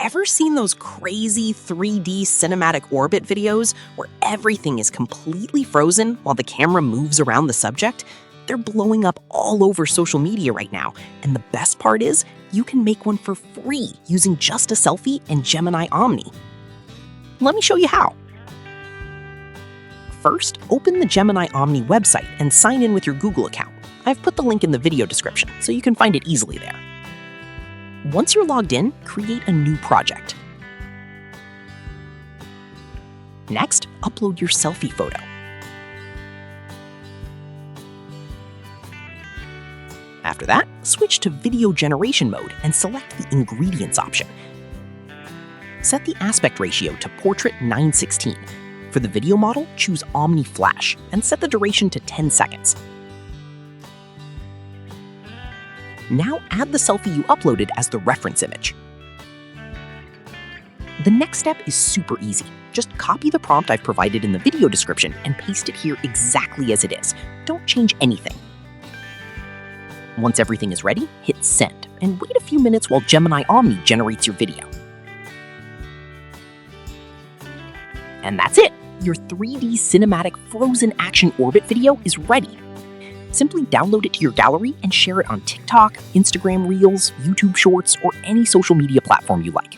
Ever seen those crazy 3D cinematic orbit videos where everything is completely frozen while the camera moves around the subject? They're blowing up all over social media right now, and the best part is you can make one for free using just a selfie and Gemini Omni. Let me show you how. First, open the Gemini Omni website and sign in with your Google account. I've put the link in the video description, so you can find it easily there. Once you're logged in, create a new project. Next, upload your selfie photo. After that, switch to video generation mode and select the ingredients option. Set the aspect ratio to portrait 9:16. For the video model, choose Omni Flash and set the duration to 10 seconds. Now add the selfie you uploaded as the reference image. The next step is super easy. Just copy the prompt I've provided in the video description and paste it here exactly as it is. Don't change anything. Once everything is ready, hit send and wait a few minutes while Gemini Omni generates your video. And that's it! Your 3D cinematic frozen action orbit video is ready. Simply download it to your gallery and share it on TikTok, Instagram Reels, YouTube Shorts, or any social media platform you like.